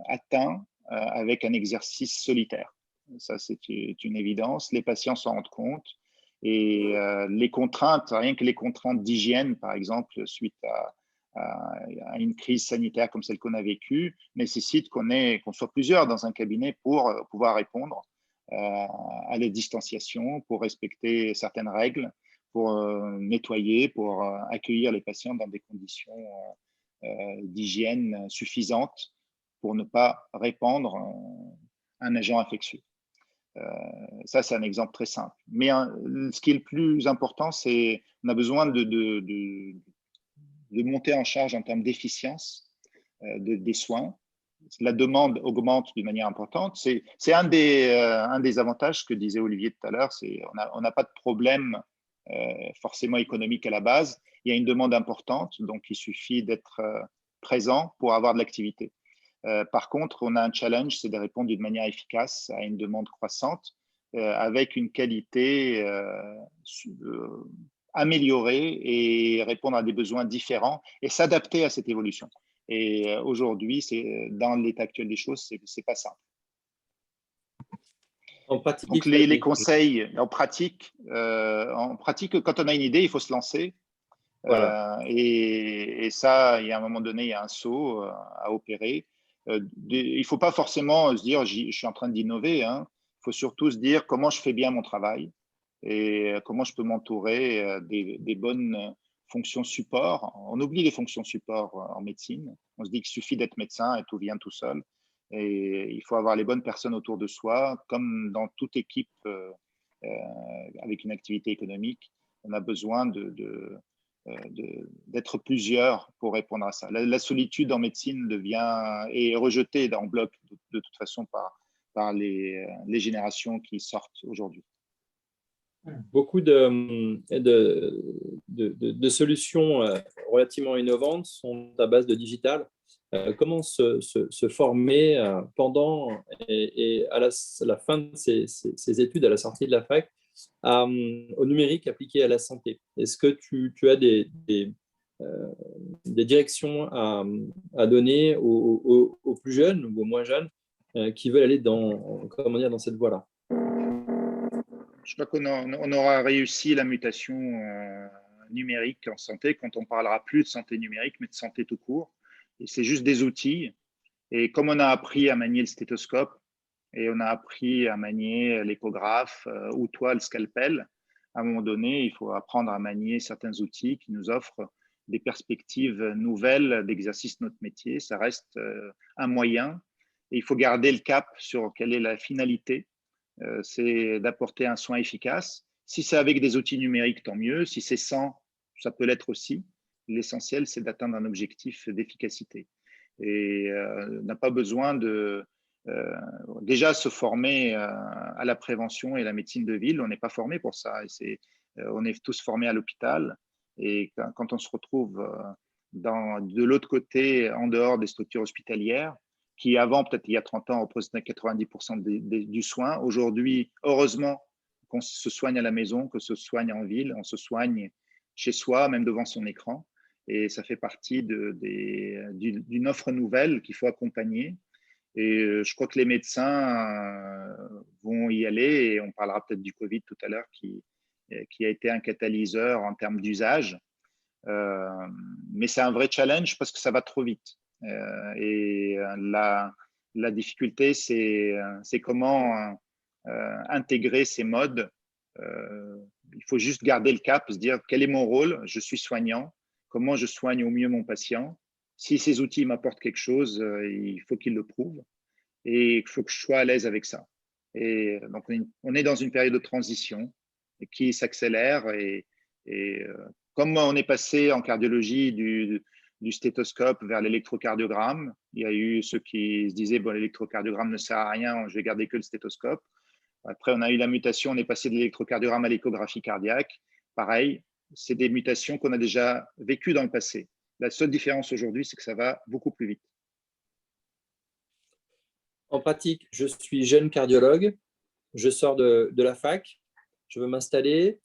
atteints avec un exercice solitaire. Ça, c'est une évidence. Les patients s'en rendent compte. Et les contraintes, rien que les contraintes d'hygiène, par exemple, suite à une crise sanitaire comme celle qu'on a vécue, nécessitent qu'on soit plusieurs dans un cabinet pour pouvoir répondre à la distanciation, pour respecter certaines règles, pour nettoyer, pour accueillir les patients dans des conditions d'hygiène suffisantes pour ne pas répandre un agent infectieux. Ça, c'est un exemple très simple. Mais ce qui est le plus important, c'est qu'on a besoin de monter en charge en termes d'efficience des soins. La demande augmente d'une manière importante. C'est un des avantages que disait Olivier tout à l'heure, c'est on n'a pas de problème forcément économique à la base. Il y a une demande importante, donc il suffit d'être présent pour avoir de l'activité. Par contre, on a un challenge, c'est de répondre d'une manière efficace à une demande croissante avec une qualité améliorée et répondre à des besoins différents et s'adapter à cette évolution. Et aujourd'hui, dans l'état actuel des choses, c'est pas simple. En pratique, donc les conseils en pratique, quand on a une idée, il faut se lancer. Voilà. Et ça, il y a un moment donné, il y a un saut à opérer. Il ne faut pas forcément se dire je suis en train d'innover. Il faut surtout se dire comment je fais bien mon travail et comment je peux m'entourer des bonnes fonctions support. On oublie les fonctions support en médecine. On se dit qu'il suffit d'être médecin et tout vient tout seul. Et il faut avoir les bonnes personnes autour de soi, comme dans toute équipe avec une activité économique. On a besoin d'être plusieurs pour répondre à ça. La solitude en médecine est rejetée en bloc de toute façon par les générations qui sortent aujourd'hui. Beaucoup de solutions relativement innovantes sont à base de digital. Comment se former pendant et à la fin de ces études, à la sortie de la fac, au numérique appliqué à la santé? Est-ce que tu as des directions à donner aux plus jeunes ou aux moins jeunes qui veulent aller dans cette voie-là? Je crois qu'on aura réussi la mutation numérique en santé quand on parlera plus de santé numérique, mais de santé tout court. Et c'est juste des outils. Et comme on a appris à manier le stéthoscope et on a appris à manier l'échographe ou toi le scalpel, à un moment donné, il faut apprendre à manier certains outils qui nous offrent des perspectives nouvelles d'exercice de notre métier. Ça reste un moyen et il faut garder le cap sur quelle est la finalité. C'est d'apporter un soin efficace. Si c'est avec des outils numériques, tant mieux. Si c'est sans, ça peut l'être aussi. L'essentiel, c'est d'atteindre un objectif d'efficacité. Et on n'a pas besoin de déjà se former à la prévention et la médecine de ville. On n'est pas formé pour ça. On est tous formés à l'hôpital. Et quand on se retrouve de l'autre côté, en dehors des structures hospitalières, qui avant, peut-être il y a 30 ans, représentaient 90% du soin. Aujourd'hui, heureusement qu'on se soigne à la maison, qu'on se soigne en ville, on se soigne chez soi, même devant son écran. Et ça fait partie d'une offre nouvelle qu'il faut accompagner. Et je crois que les médecins vont y aller. Et on parlera peut-être du Covid tout à l'heure, qui a été un catalyseur en termes d'usage. Mais c'est un vrai challenge parce que ça va trop vite. Et la difficulté, c'est comment intégrer ces modes. Il faut juste garder le cap, se dire quel est mon rôle, je suis soignant, comment je soigne au mieux mon patient. Si ces outils m'apportent quelque chose, il faut qu'ils le prouvent et il faut que je sois à l'aise avec ça. Et donc, on est dans une période de transition qui s'accélère. Comme on est passé en cardiologie du stéthoscope vers l'électrocardiogramme, il y a eu ceux qui se disaient bon, l'électrocardiogramme ne sert à rien, je vais garder que le stéthoscope. Après, on a eu la mutation, on est passé de l'électrocardiogramme à l'échographie cardiaque. Pareil, c'est des mutations qu'on a déjà vécues dans le passé. La seule différence aujourd'hui, c'est que ça va beaucoup plus vite. En pratique, je suis jeune cardiologue, je sors de la fac, je veux m'installer,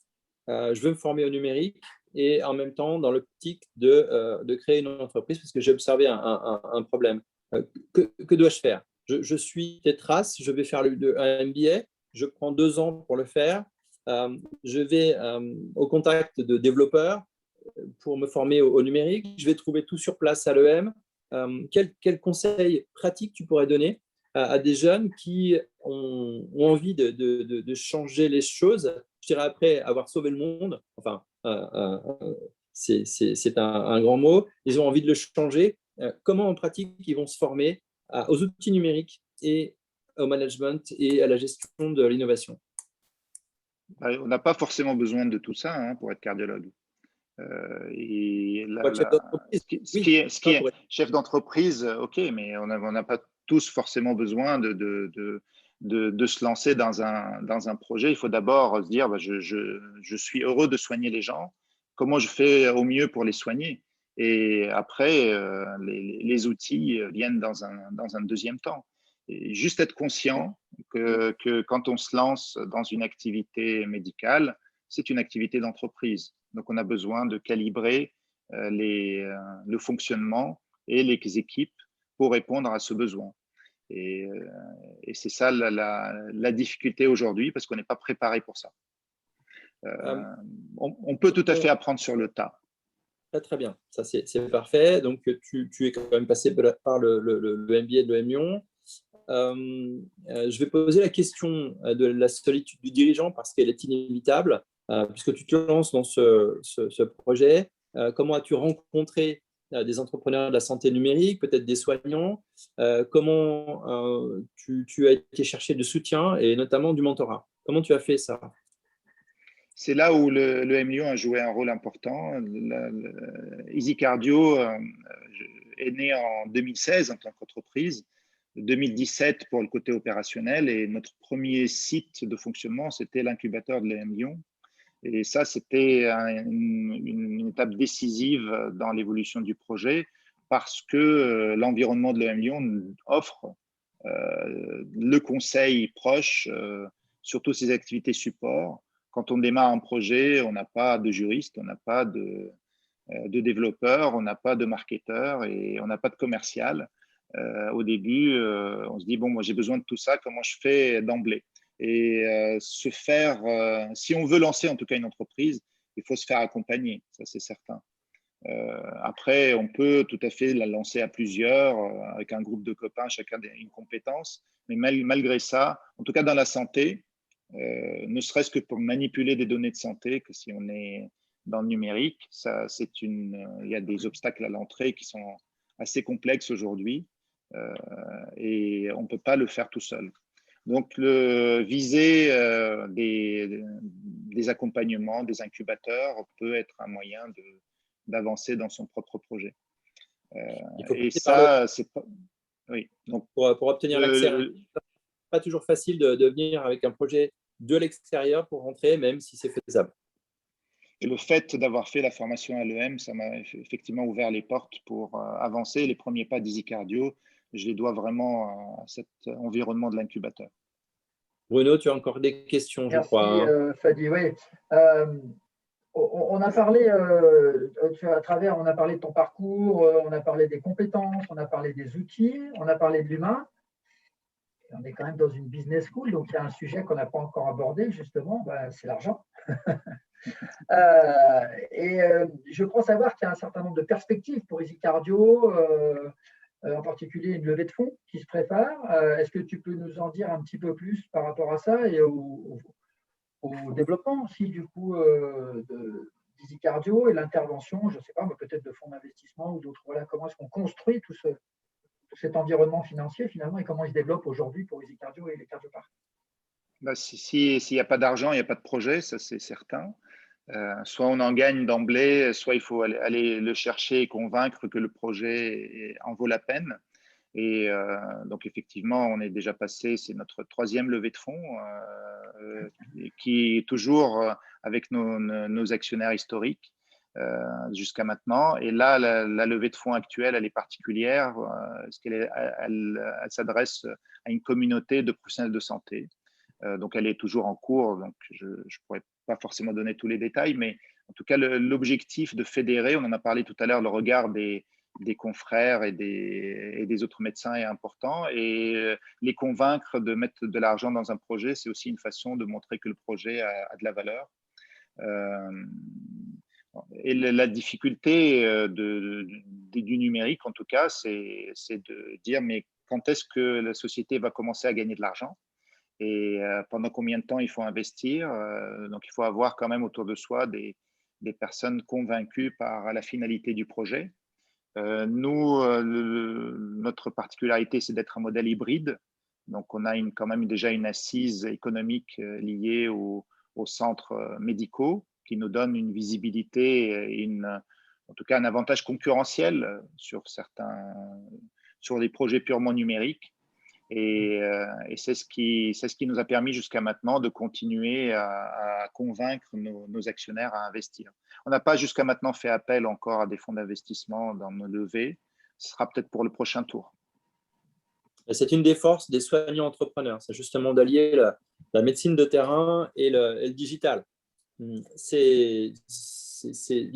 je veux me former au numérique et en même temps dans l'optique de créer une entreprise parce que j'ai observé un problème. Que dois-je faire? Je suis Tetras, je vais faire un MBA, je prends 2 ans pour le faire, je vais au contact de développeurs pour me former au numérique, je vais trouver tout sur place à l'EM. Quel conseil pratique tu pourrais donner à des jeunes qui ont envie de changer les choses, je dirais après avoir sauvé le monde, enfin, c'est un grand mot, ils ont envie de le changer. Comment en pratique ils vont se former aux outils numériques et au management et à la gestion de l'innovation? On n'a pas forcément besoin de tout ça pour être cardiologue. Ce qui est chef d'entreprise, ok, mais on n'a pas tous forcément besoin de se lancer dans un projet. Il faut d'abord se dire, je suis heureux de soigner les gens. Comment je fais au mieux pour les soigner? Et après, les outils viennent dans un deuxième temps. Et juste être conscient que quand on se lance dans une activité médicale, c'est une activité d'entreprise. Donc, on a besoin de calibrer le fonctionnement et les équipes pour répondre à ce besoin. Et c'est ça la difficulté aujourd'hui parce qu'on n'est pas préparé pour ça. On peut tout à fait apprendre sur le tas. Très bien, ça c'est parfait. Donc, tu es quand même passé par le MBA de l'EM Lyon. Je vais poser la question de la solitude du dirigeant parce qu'elle est inévitable, puisque tu te lances dans ce projet. Comment as-tu rencontré des entrepreneurs de la santé numérique, peut-être des soignants? Comment tu as été chercher du soutien et notamment du mentorat? Comment tu as fait ça? C'est là où le M Lyon a joué un rôle important. Easy Cardio est né en 2016 en tant qu'entreprise, 2017 pour le côté opérationnel, et notre premier site de fonctionnement, c'était l'incubateur de l'EM Lyon. Et ça, c'était une étape décisive dans l'évolution du projet parce que l'environnement de l'EM Lyon offre le conseil proche sur toutes ces activités support. Quand on démarre un projet, on n'a pas de juriste, on n'a pas de développeur, on n'a pas de marketeur et on n'a pas de commercial. Au début, on se dit, bon, moi j'ai besoin de tout ça, comment je fais d'emblée? Et si on veut lancer en tout cas une entreprise, il faut se faire accompagner, ça c'est certain. Après, on peut tout à fait la lancer à plusieurs, avec un groupe de copains, chacun une compétence, mais malgré ça, en tout cas dans la santé, ne serait-ce que pour manipuler des données de santé, que si on est dans le numérique, il y a des obstacles à l'entrée qui sont assez complexes aujourd'hui et on ne peut pas le faire tout seul. Donc, viser des accompagnements, des incubateurs peut être un moyen d'avancer dans son propre projet. Et ça, c'est pas… Oui. Donc, pour obtenir l'accès, pas toujours facile de venir avec un projet de l'extérieur pour rentrer, même si c'est faisable. Et le fait d'avoir fait la formation à l'EM, ça m'a effectivement ouvert les portes pour avancer. Les premiers pas d'Easy Cardio, je les dois vraiment à cet environnement de l'incubateur. Bruno, tu as encore des questions, Merci, je crois. Merci, Fadi. Oui. On a parlé, à travers, on a parlé de ton parcours, on a parlé des compétences, on a parlé des outils, on a parlé de l'humain. On est quand même dans une business school, donc il y a un sujet qu'on n'a pas encore abordé, justement, c'est l'argent. Je crois savoir qu'il y a un certain nombre de perspectives pour Easy Cardio, en particulier une levée de fonds qui se prépare. Est-ce que tu peux nous en dire un petit peu plus par rapport à ça et au développement aussi du coup d'Easy Cardio et l'intervention, je ne sais pas, mais peut-être de fonds d'investissement ou d'autres. Voilà, comment est-ce qu'on construit tout cet environnement financier finalement et comment il se développe aujourd'hui pour Easy Cardio et les cardioparcs? S'il n'y a pas d'argent, il n'y a pas de projet, ça c'est certain. Soit on en gagne d'emblée, soit il faut aller le chercher et convaincre que le projet en vaut la peine. Et donc effectivement, on est déjà passé, c'est notre troisième levée de fonds, qui est toujours avec nos actionnaires historiques jusqu'à maintenant. Et là, la levée de fonds actuelle, elle est particulière, parce elle s'adresse à une communauté de professionnels de santé. Donc elle est toujours en cours, donc je ne pourrais pas forcément donner tous les détails, mais en tout cas, l'objectif de fédérer, on en a parlé tout à l'heure, le regard des confrères et des autres médecins est important. Et les convaincre de mettre de l'argent dans un projet, c'est aussi une façon de montrer que le projet a de la valeur. Et la difficulté du numérique, en tout cas, c'est de dire, mais quand est-ce que la société va commencer à gagner de l'argent et pendant combien de temps il faut investir. Donc, il faut avoir quand même autour de soi des personnes convaincues par la finalité du projet. Nous, notre particularité, c'est d'être un modèle hybride. Donc, on a quand même déjà une assise économique liée aux centres médicaux qui nous donne une visibilité et en tout cas un avantage concurrentiel sur des projets purement numériques. Et c'est ce qui nous a permis jusqu'à maintenant de continuer à convaincre nos actionnaires à investir. On n'a pas jusqu'à maintenant fait appel encore à des fonds d'investissement dans nos levées. Ce sera peut-être pour le prochain tour. C'est une des forces des soignants entrepreneurs, c'est justement d'allier la médecine de terrain et le digital. Les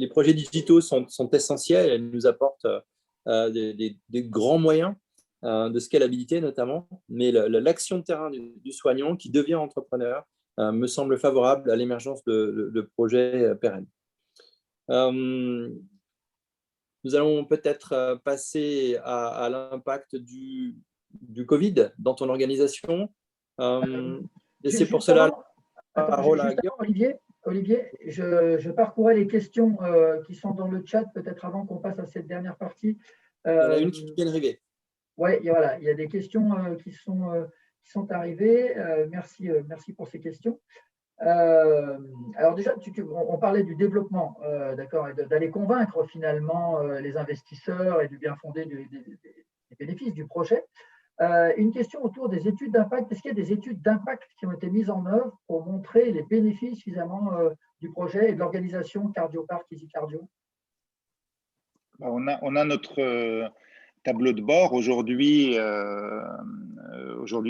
projets digitaux sont essentiels, ils nous apportent des grands moyens de scalabilité notamment, mais l'action de terrain du soignant qui devient entrepreneur me semble favorable à l'émergence de projets pérennes. Nous allons peut-être passer à l'impact du Covid dans ton organisation. Et c'est pour cela la parole à Guillaume. Olivier, je parcourais les questions qui sont dans le chat, peut-être avant qu'on passe à cette dernière partie. Il y en a une qui vient d'arriver. Oui, voilà, il y a des questions qui sont arrivées. Merci pour ces questions. Alors déjà, on parlait du développement, d'accord, d'aller convaincre finalement les investisseurs et du bien fondé des bénéfices du projet. Une question autour des études d'impact. Est-ce qu'il y a des études d'impact qui ont été mises en œuvre pour montrer les bénéfices finalement du projet et de l'organisation Cardiopark EasyCardio? On a notre tableau de bord. Aujourd'hui, il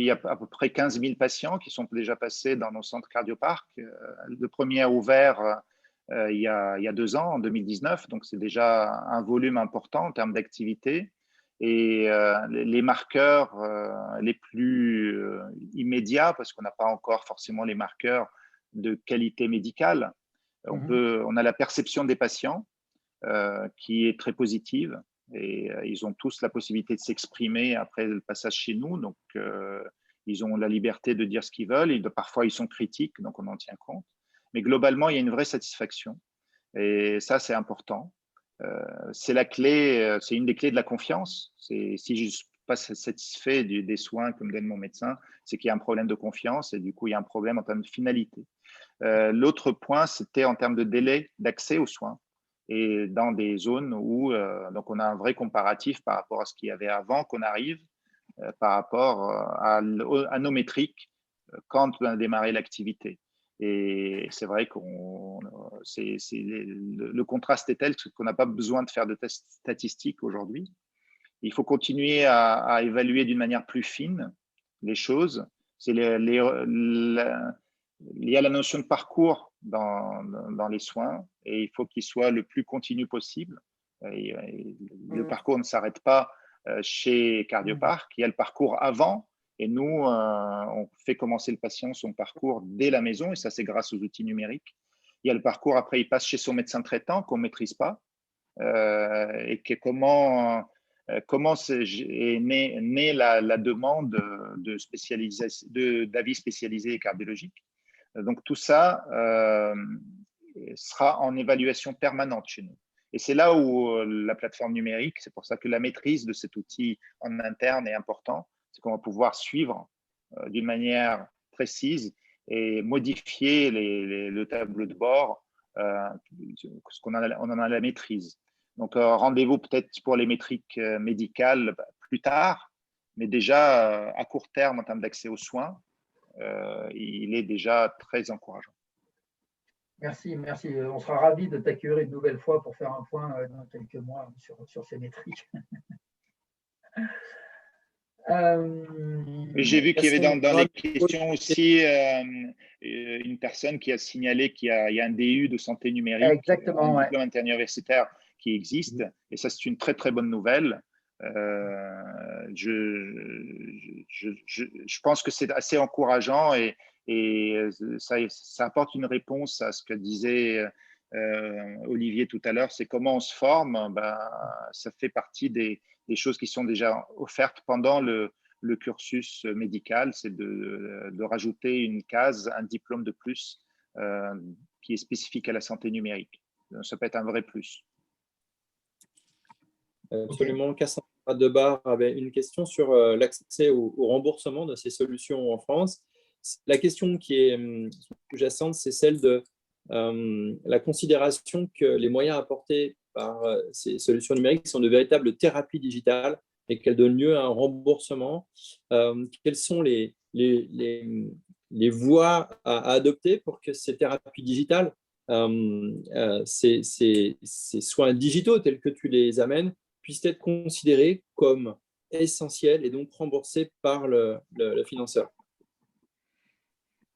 y a à peu près 15 000 patients qui sont déjà passés dans nos centres Cardiopark. Le premier a ouvert il y a 2 ans, en 2019, donc c'est déjà un volume important en termes d'activité. Et les marqueurs les plus immédiats, parce qu'on n'a pas encore forcément les marqueurs de qualité médicale, on a la perception des patients qui est très positive. Et ils ont tous la possibilité de s'exprimer après le passage chez nous. Donc, ils ont la liberté de dire ce qu'ils veulent. Et parfois, ils sont critiques, donc on en tient compte. Mais globalement, il y a une vraie satisfaction. Et ça, c'est important. C'est la clé, c'est une des clés de la confiance. Si je ne suis pas satisfait des soins que me donne mon médecin, c'est qu'il y a un problème de confiance et du coup, il y a un problème en termes de finalité. L'autre point, c'était en termes de délai d'accès aux soins et dans des zones où donc on a un vrai comparatif par rapport à ce qu'il y avait avant qu'on arrive, par rapport à nos métriques quand on a démarré l'activité. Et c'est vrai que le contraste est tel qu'on n'a pas besoin de faire de tests statistiques aujourd'hui. Il faut continuer à évaluer d'une manière plus fine les choses. Il y a la notion de parcours dans les soins et il faut qu'il soit le plus continu possible. Le parcours ne s'arrête pas chez Cardiopark. Il y a le parcours avant et nous, on fait commencer le patient son parcours dès la maison et ça, c'est grâce aux outils numériques. Il y a le parcours après, il passe chez son médecin traitant qu'on ne maîtrise pas et comment est née la demande d'avis spécialisés cardiologiques. Donc, tout ça sera en évaluation permanente chez nous. Et c'est là où la plateforme numérique, c'est pour ça que la maîtrise de cet outil en interne est important, c'est qu'on va pouvoir suivre d'une manière précise et modifier le tableau de bord, parce qu'on on en a la maîtrise. Donc, rendez-vous peut-être pour les métriques médicales plus tard, mais déjà à court terme en termes d'accès aux soins, il est déjà très encourageant. Merci, merci. On sera ravis de t'accueillir une nouvelle fois pour faire un point dans quelques mois sur ces métriques. Et j'ai vu qu'il y avait dans les questions aussi une personne qui a signalé qu'il y a un DU de santé numérique, exactement, un diplôme interuniversitaire qui existe, et ça c'est une très très bonne nouvelle. Je pense que c'est assez encourageant et ça apporte une réponse à ce que disait Olivier tout à l'heure, c'est comment on se forme. Ça fait partie des choses qui sont déjà offertes pendant le cursus médical, c'est de rajouter une case, un diplôme de plus qui est spécifique à la santé numérique. Ça peut être un vrai plus. Absolument. Cassandra Debar avait une question sur l'accès au remboursement de ces solutions en France. La question qui est sous-jacente, c'est celle de la considération que les moyens apportés par ces solutions numériques sont de véritables thérapies digitales et qu'elles donnent lieu à un remboursement. Quelles sont les voies à adopter pour que ces thérapies digitales, ces soins digitaux tels que tu les amènes, puissent être considérés comme essentiels et donc remboursés par le financeur?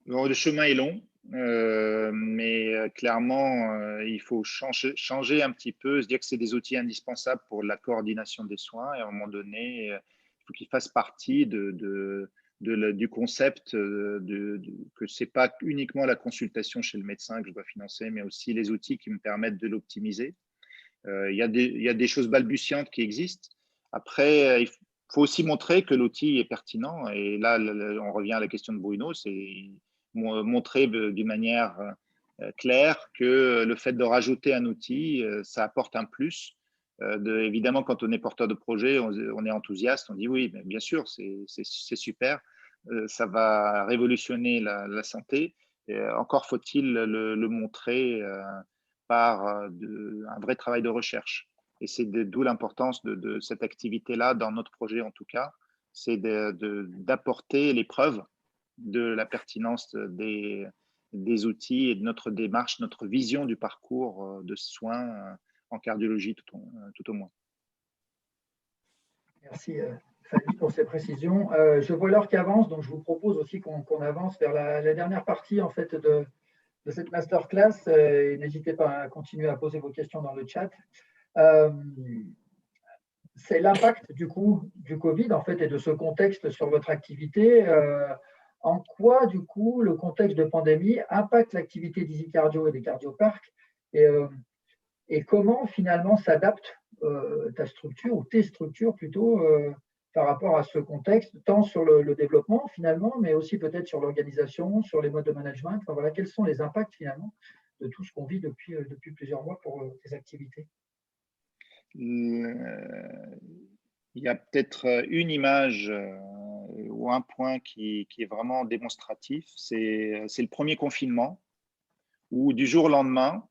Le chemin est long, mais clairement, il faut changer un petit peu, se dire que c'est des outils indispensables pour la coordination des soins et à un moment donné, il faut qu'ils fassent partie du concept que ce n'est pas uniquement la consultation chez le médecin que je dois financer, mais aussi les outils qui me permettent de l'optimiser. Il y a des choses balbutiantes qui existent. Après, il faut aussi montrer que l'outil est pertinent. Et là, on revient à la question de Bruno, c'est montrer d'une manière claire que le fait de rajouter un outil, ça apporte un plus. Évidemment, quand on est porteur de projet, on est enthousiaste, on dit oui, bien sûr, c'est super, ça va révolutionner la santé. Encore faut-il le montrer par un vrai travail de recherche. Et c'est d'où l'importance de cette activité-là, dans notre projet en tout cas, c'est d'apporter les preuves de la pertinence des outils et de notre démarche, notre vision du parcours de soins en cardiologie tout au moins. Merci Fadi pour ces précisions. Je vois l'heure qui avance, donc je vous propose aussi qu'on avance vers la dernière partie en fait de cette masterclass. N'hésitez pas à continuer à poser vos questions dans le chat. C'est l'impact du coup du Covid en fait et de ce contexte sur votre activité. En quoi du coup le contexte de pandémie impacte l'activité d'EasyCardio et des cardioparcs et comment finalement s'adapte ta structure ou tes structures plutôt par rapport à ce contexte, tant sur le développement finalement, mais aussi peut-être sur l'organisation, sur les modes de management. Enfin, voilà, quels sont les impacts finalement de tout ce qu'on vit depuis plusieurs mois pour tes activités? Il y a peut-être une image ou un point qui est vraiment démonstratif, c'est le premier confinement où du jour au lendemain,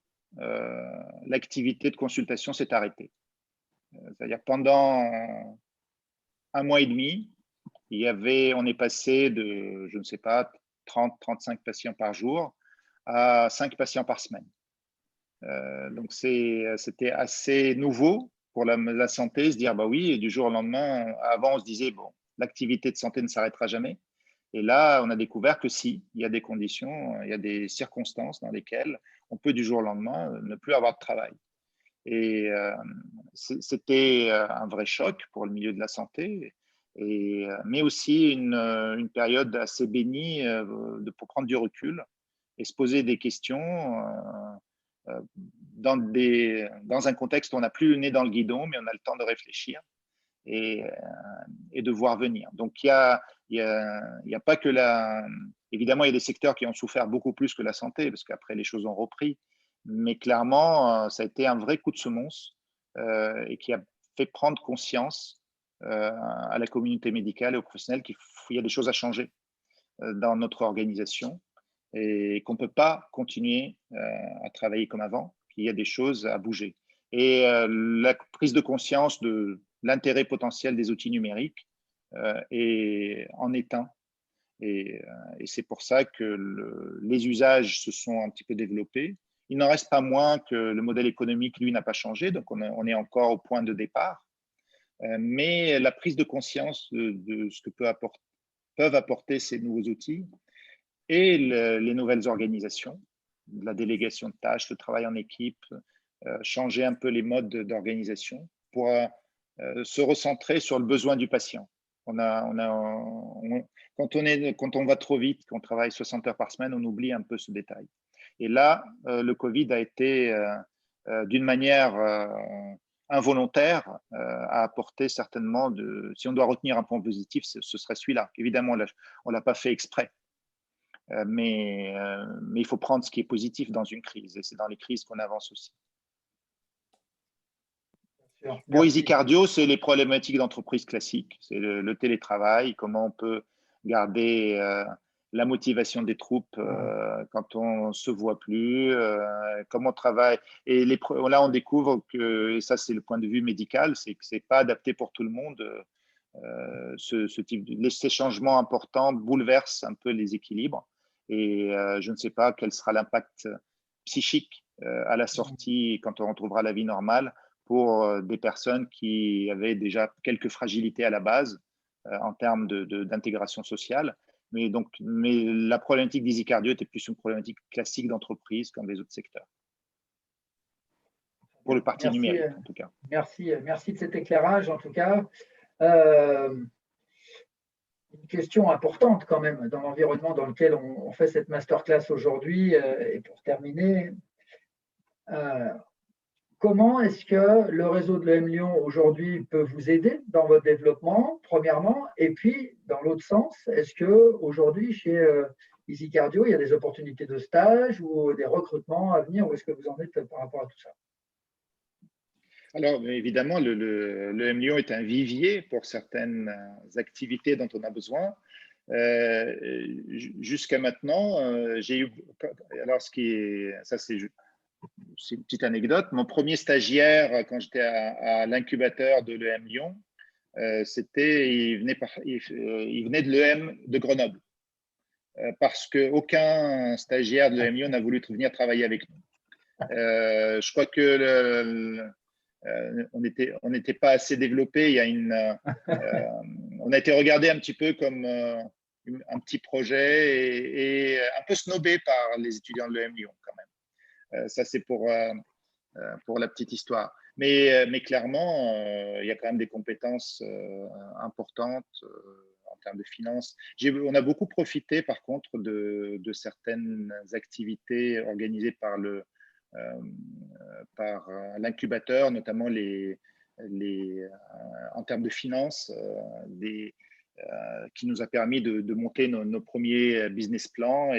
l'activité de consultation s'est arrêtée. C'est-à-dire pendant un mois et demi, on est passé de, je ne sais pas, 30-35 patients par jour à 5 patients par semaine. Donc c'était assez nouveau pour la santé, se dire bah oui, et du jour au lendemain, avant on se disait bon, l'activité de santé ne s'arrêtera jamais. Et là, on a découvert que si, il y a des conditions, il y a des circonstances dans lesquelles on peut du jour au lendemain ne plus avoir de travail. Et c'était un vrai choc pour le milieu de la santé, mais aussi une période assez bénie pour prendre du recul et se poser des questions dans un contexte où on n'a plus le nez dans le guidon, mais on a le temps de réfléchir et de voir venir. Donc, il y a pas que évidemment, il y a des secteurs qui ont souffert beaucoup plus que la santé, parce qu'après, les choses ont repris. Mais clairement, ça a été un vrai coup de semonce et qui a fait prendre conscience à la communauté médicale et aux professionnels qu'il y a des choses à changer dans notre organisation. et qu'on ne peut pas continuer à travailler comme avant, qu'il y a des choses à bouger. Et la prise de conscience de l'intérêt potentiel des outils numériques en est un. Et c'est pour ça que les usages se sont un petit peu développés. Il n'en reste pas moins que le modèle économique, lui, n'a pas changé, donc on est encore au point de départ. Mais la prise de conscience de ce que peuvent apporter ces nouveaux outils et les nouvelles organisations, la délégation de tâches, le travail en équipe, changer un peu les modes d'organisation pour se recentrer sur le besoin du patient. Quand on va trop vite, qu'on travaille 60 heures par semaine, on oublie un peu ce détail. Et là, le Covid a été, d'une manière involontaire, a apporté certainement, si on doit retenir un point positif, ce serait celui-là. Évidemment, on ne l'a pas fait exprès. Mais il faut prendre ce qui est positif dans une crise, et c'est dans les crises qu'on avance aussi. Pour EasyCardio, c'est les problématiques d'entreprise classiques, c'est le télétravail, comment on peut garder la motivation des troupes quand on ne se voit plus, comment on travaille. Et là, on découvre que, et ça c'est le point de vue médical, c'est que ce n'est pas adapté pour tout le monde. Ces changements importants bouleversent un peu les équilibres. Et je ne sais pas quel sera l'impact psychique à la sortie, quand on retrouvera la vie normale, pour des personnes qui avaient déjà quelques fragilités à la base en termes d'intégration sociale. Mais la problématique d'EasyCardio était plus une problématique classique d'entreprise comme les autres secteurs. Pour le parti numérique, en tout cas. Merci de cet éclairage, en tout cas. Une question importante quand même dans l'environnement dans lequel on fait cette masterclass aujourd'hui. Et pour terminer, comment est-ce que le réseau de l'EM Lyon aujourd'hui peut vous aider dans votre développement, premièrement, et puis dans l'autre sens, est-ce qu'aujourd'hui chez EasyCardio, il y a des opportunités de stage ou des recrutements à venir, où est-ce que vous en êtes par rapport à tout ça? Alors, évidemment, le EM Lyon est un vivier pour certaines activités dont on a besoin. Jusqu'à maintenant, j'ai eu… Alors, ça, c'est une petite anecdote. Mon premier stagiaire, quand j'étais à l'incubateur de l'EM Lyon, il venait de l'EM de Grenoble, parce qu'aucun stagiaire de l'EM Lyon n'a voulu venir travailler avec nous. Je crois que on n'était pas assez développé. On a été regardé un petit peu comme un petit projet et un peu snobé par les étudiants de l'EM Lyon quand même. Ça, c'est pour la petite histoire. Mais clairement, il y a quand même des compétences importantes en termes de finances. On a beaucoup profité, par contre, de certaines activités organisées par l'incubateur, notamment en termes de finances, qui nous a permis de monter nos premiers business plans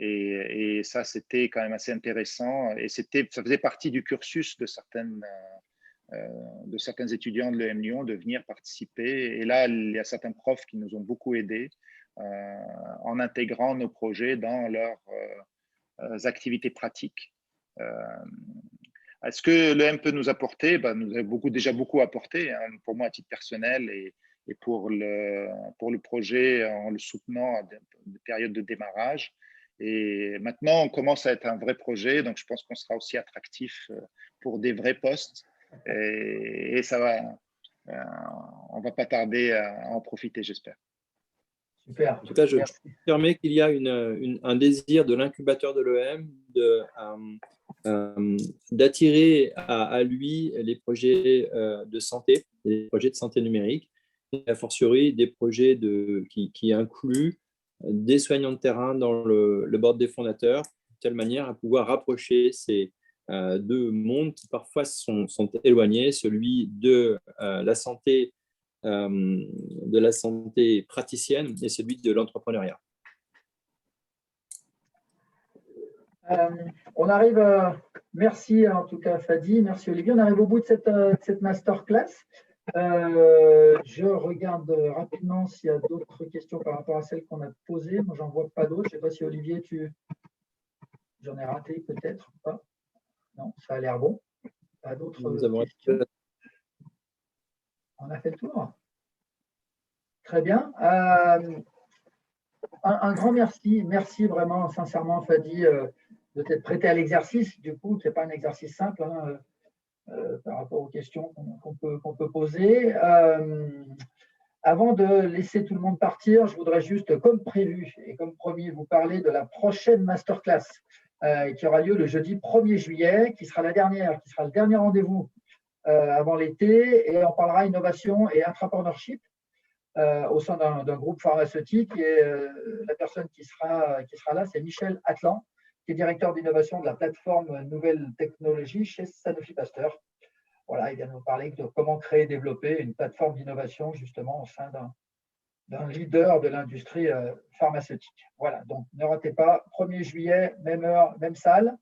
et ça, c'était quand même assez intéressant et ça faisait partie du cursus de certains étudiants de l'EM Lyon de venir participer. Et là, il y a certains profs qui nous ont beaucoup aidés en intégrant nos projets dans leurs activités pratiques. Est-ce que l'EM peut nous apporter? Nous avons déjà beaucoup apporté, hein, pour moi à titre personnel et pour le projet en le soutenant à des périodes de démarrage. Et maintenant, on commence à être un vrai projet, donc je pense qu'on sera aussi attractif pour des vrais postes et ça va, on va pas tarder à en profiter, j'espère. Super. En tout cas, je confirme qu'il y a un désir de l'incubateur de l'EM d'attirer à lui les projets de santé, les projets de santé numérique, et a fortiori des projets qui incluent des soignants de terrain dans le board des fondateurs, de telle manière à pouvoir rapprocher ces deux mondes qui parfois sont éloignés, celui de la santé praticienne et celui de l'entrepreneuriat. On arrive, merci en tout cas Fadi, merci Olivier, on arrive au bout de cette masterclass. Je regarde rapidement s'il y a d'autres questions par rapport à celles qu'on a posées. Moi, j'en vois pas d'autres. Je ne sais pas si Olivier, j'en ai raté peut-être pas. Non, ça a l'air bon. Pas d'autres questions. On a fait le tour. Très bien. Un grand merci. Merci vraiment, sincèrement, Fadi, de t'être prêté à l'exercice. Du coup, ce n'est pas un exercice simple par rapport aux questions qu'on peut poser. Avant de laisser tout le monde partir, je voudrais juste, comme prévu et comme promis, vous parler de la prochaine masterclass qui aura lieu le jeudi 1er juillet, qui sera la dernière, qui sera le dernier rendez-vous avant l'été, et on parlera innovation et intrapreneurship au sein d'un groupe pharmaceutique. Et la personne qui sera là, c'est Michel Atlan, qui est directeur d'innovation de la plateforme Nouvelles Technologies chez Sanofi Pasteur. Voilà, il vient nous parler de comment créer et développer une plateforme d'innovation justement au sein d'un leader de l'industrie pharmaceutique. Voilà, donc ne ratez pas, 1er juillet, même heure, même salle.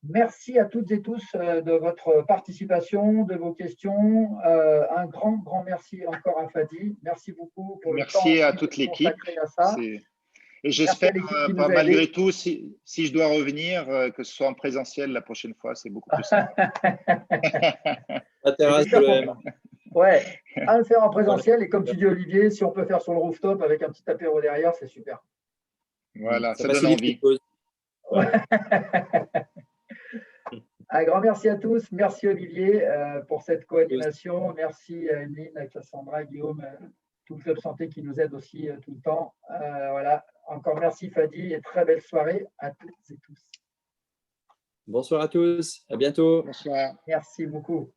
Merci à toutes et tous de votre participation, de vos questions. Un grand merci encore à Fadi. Merci beaucoup pour le temps à toute l'équipe. Et j'espère, malgré tout, si je dois revenir, que ce soit en présentiel la prochaine fois, c'est beaucoup plus simple. Ouais, à le faire en présentiel. Et comme tu dis, Olivier, si on peut faire sur le rooftop avec un petit apéro derrière, c'est super. Voilà, ça donne envie. Ouais. Un grand merci à tous. Merci Olivier pour cette co-animation. Merci à Emeline, à Cassandra, Guillaume, tout le club santé qui nous aide aussi tout le temps. Voilà. Encore merci Fadi et très belle soirée à toutes et tous. Bonsoir à tous. À bientôt. Bonsoir. Merci beaucoup.